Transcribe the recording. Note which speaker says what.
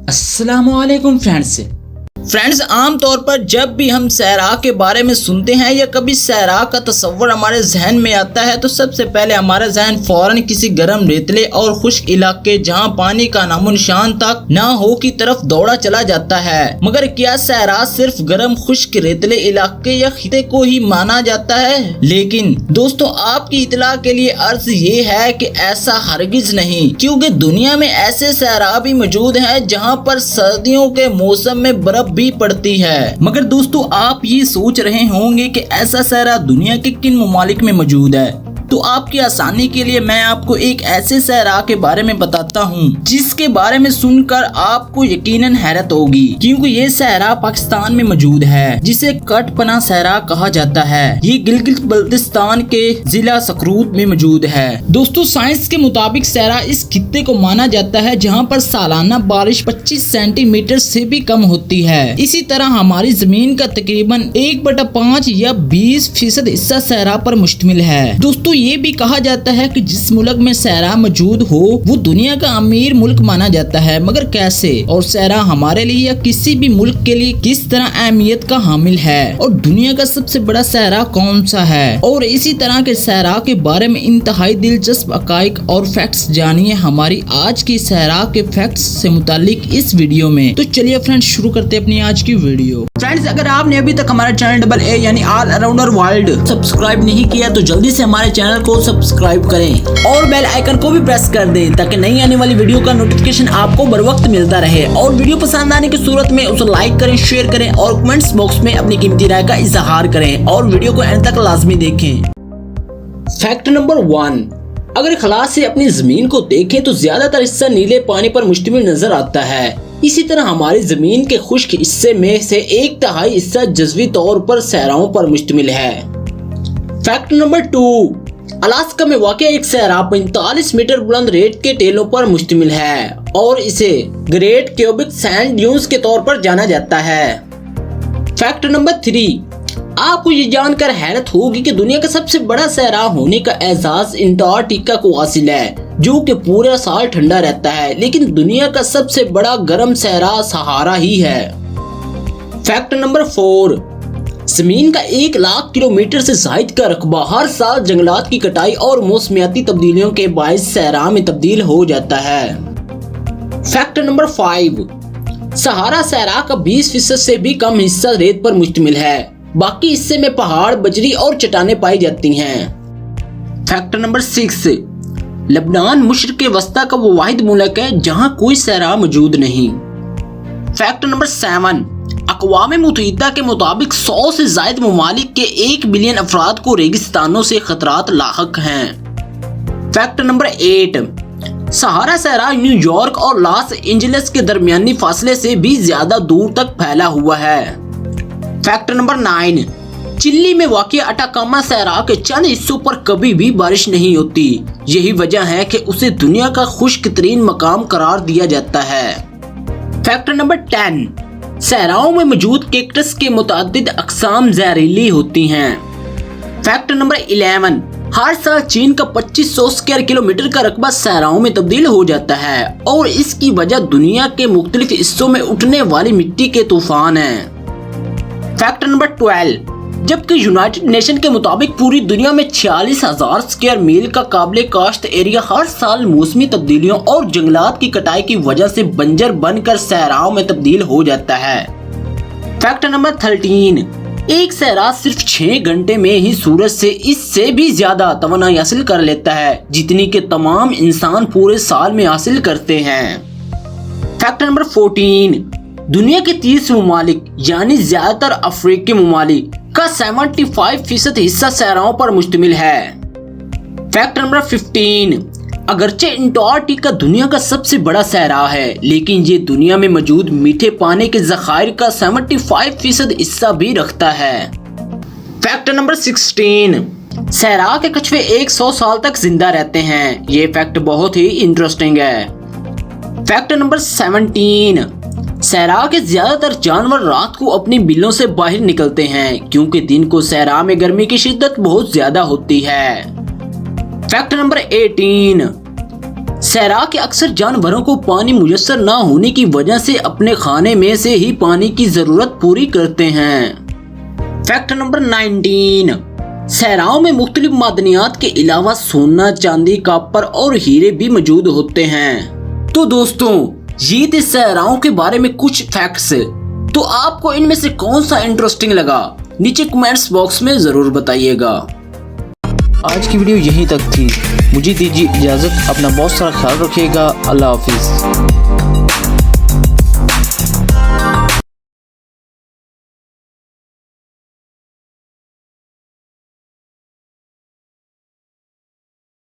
Speaker 1: अस्सलामुअलैकुम फ्रेंड्स, आमतौर पर जब भी हम सहरा के बारे में सुनते हैं या कभी सहरा का तस्वर हमारे जहन में आता है तो सबसे पहले हमारा जहन फौरन किसी गर्म रेतले और खुश्क इलाके जहां पानी का नामो निशान तक ना हो की तरफ दौड़ा चला जाता है। मगर क्या सहरा सिर्फ गर्म खुश्क रेतले इलाके या खिते को ही माना जाता है? लेकिन दोस्तों, आपकी इतला के लिए अर्ज ये है कि ऐसा हरगिज नहीं, क्योंकि दुनिया में ऐसे सहरा भी मौजूद हैं जहां पर सर्दियों के मौसम में बर्फ भी पड़ती है। मगर दोस्तों, आप ये सोच रहे होंगे कि ऐसा सहरा दुनिया के किन ममालिक में मौजूद है। तो आपकी आसानी के लिए मैं आपको एक ऐसे सहरा के बारे में बताता हूँ जिसके बारे में सुनकर आपको यकीनन हैरत होगी, क्योंकि ये सहरा पाकिस्तान में मौजूद है, जिसे कटपना सहरा कहा जाता है। ये गिलगित बल्तिस्तान के जिला सकरूत में मौजूद है। दोस्तों, साइंस के मुताबिक सहरा इस खित्ते को माना जाता है जहाँ पर सालाना बारिश 25 सेंटीमीटर से भी कम होती है। इसी तरह हमारी जमीन का तकरीबन 1/5 या 20% हिस्सा सहरा पर मुश्तमिल है। दोस्तों, ये भी कहा जाता है कि जिस मुल्क में सहरा मौजूद हो वो दुनिया का अमीर मुल्क माना जाता है। मगर कैसे, और सहरा हमारे लिए या किसी भी मुल्क के लिए किस तरह अहमियत का हामिल है, और दुनिया का सबसे बड़ा सहरा कौन सा है, और इसी तरह के सहरा के बारे में इंतहाई दिलचस्प हकाइक और फैक्ट्स जानिए हमारी आज की सहरा के फैक्ट्स से मुतालिक इस वीडियो में। तो चलिए फ्रेंड्स, शुरू करते हैं अपनी आज की वीडियो। फ्रेंड्स, अगर आपने अभी तक हमारा चैनल AA यानी ऑल अराउंडर वर्ल्ड सब्सक्राइब नहीं किया तो जल्दी से हमारे चैनल को सब्सक्राइब करें और बेल आइकन को भी प्रेस कर दें ताकि नई आने वाली वीडियो का नोटिफिकेशन आपको बर वक्त मिलता रहे। और वीडियो पसंद आने की सूरत में उसे लाइक करें, शेयर करें और कमेंट्स बॉक्स में अपनी कीमती राय का इजहार करें और वीडियो को एंड तक लाजमी देखें। फैक्ट नंबर 1, अगर खलास से अपनी जमीन को देखें तो ज्यादातर हिस्सा नीले पानी पर मुश्तमिल नजर आता है। इसी तरह हमारी जमीन के खुश्क हिस्से में से 1/3 हिस्सा जज़वी तौर पर सहराओं पर मुश्तमिल है। फैक्ट नंबर 2, अलास्का में वाक़या एक सहरा 45 मीटर बुलंद रेत के टेलों पर मुश्तमिल है और इसे ग्रेट क्यूबिक सैंड ड्यून्स के तौर पर जाना जाता है। फैक्ट नंबर 3, आपको ये जानकर हैरत होगी कि दुनिया का सबसे बड़ा सहरा होने का एजाज अंटार्कटिका को हासिल है, जो कि पूरा साल ठंडा रहता है, लेकिन दुनिया का सबसे बड़ा गर्म सहरा सहारा ही है। फैक्ट नंबर 4, जमीन का 1 लाख किलोमीटर से जायद का रकबा हर साल जंगलात की कटाई और मौसमियाती तब्दीलियों के बायस सहरा में तब्दील हो जाता है। फैक्ट नंबर 5, सहारा सहरा का 20% से भी कम हिस्सा रेत पर मुश्तमिल है, बाकी हिस्से में पहाड़, बजरी और चट्टानें पाई जाती हैं। फैक्ट नंबर 6, लबनान मुशरिक वस्ता का वो वाहिद मुल्क है जहां कोई सहरा मौजूद नहीं। फैक्ट नंबर 7, अक़वाम मुत्तहिदा के मुताबिक 100 से ज़ायद ममालिक के 1 बिलियन अफराद को रेगिस्तानों से खतरात लाहक हैं। फैक्ट नंबर 8, सहारा सहरा न्यूयॉर्क और लॉस एंजलिस के दरमियानी फासले से भी ज्यादा दूर तक फैला हुआ है। फैक्ट नंबर 9, चिली में वाक़या अटाकामा सहरा के चंद हिस्सों पर कभी भी बारिश नहीं होती। यही वजह है कि उसे दुनिया का खुश्क तरीन मकाम करार दिया जाता है। फैक्ट नंबर 10, सहराओं में मौजूद कैक्टस के मुतादिद अक़साम जहरीली होती हैं। फैक्ट नंबर 11, हर साल चीन का 2500 स्क्वायर किलोमीटर का रकबा सहराओं में तब्दील हो जाता है और इसकी वजह दुनिया के मुख्तलिफ हिस्सों में उठने वाली मिट्टी के तूफान हैं। फैक्ट नंबर 12, जबकि यूनाइटेड नेशन के मुताबिक पूरी दुनिया में 46,000 स्क्वायर मील का काबिल काश्त एरिया हर साल मौसमी तब्दीलियों और जंगलात की कटाई की वजह से बंजर बनकर सहराओं में तब्दील हो जाता है। फैक्ट नंबर 13, एक सहरा सिर्फ 6 घंटे में ही सूरज से इससे भी ज्यादा तवानाई हासिल कर लेता है जितनी के तमाम इंसान पूरे साल में हासिल करते हैं। फैक्ट नंबर 14, दुनिया के 30 ममालिक यानी ज्यादातर अफ्रीकी ममालिक का 75% हिस्सा सहराओं पर मुश्तमिल है। फैक्ट नंबर 15, अगरचे अंटार्कटिका दुनिया का सबसे बड़ा सहरा है, लेकिन ये दुनिया में मौजूद मीठे पानी के ज़खायर का 75% हिस्सा भी रखता है। फैक्ट नंबर 16, सहरा के कछुए 100 साल तक जिंदा रहते हैं। ये फैक्ट बहुत ही इंटरेस्टिंग है। फैक्ट नंबर 17, सहरा के ज्यादातर जानवर रात को अपनी बिलों से बाहर निकलते हैं क्योंकि दिन को सहरा में गर्मी की शिद्दत बहुत ज्यादा होती है। फैक्ट नंबर 18, सहरा के अक्सर जानवरों को पानी मुयस्सर न होने की वजह से अपने खाने में से ही पानी की जरूरत पूरी करते हैं। फैक्ट नंबर 19, सहराओं में मुख्तलिफ मादनियात के अलावा सोना, चांदी, कॉपर और हीरे भी मौजूद होते हैं। तो दोस्तों, ये थे सहराओं के बारे में कुछ फैक्ट्स। तो आपको इनमें से कौन सा इंटरेस्टिंग लगा, नीचे कमेंट्स बॉक्स में जरूर बताइएगा। आज की वीडियो यहीं तक थी, मुझे दीजिए इजाजत। अपना बहुत सारा ख्याल रखिएगा। अल्लाह हाफिज।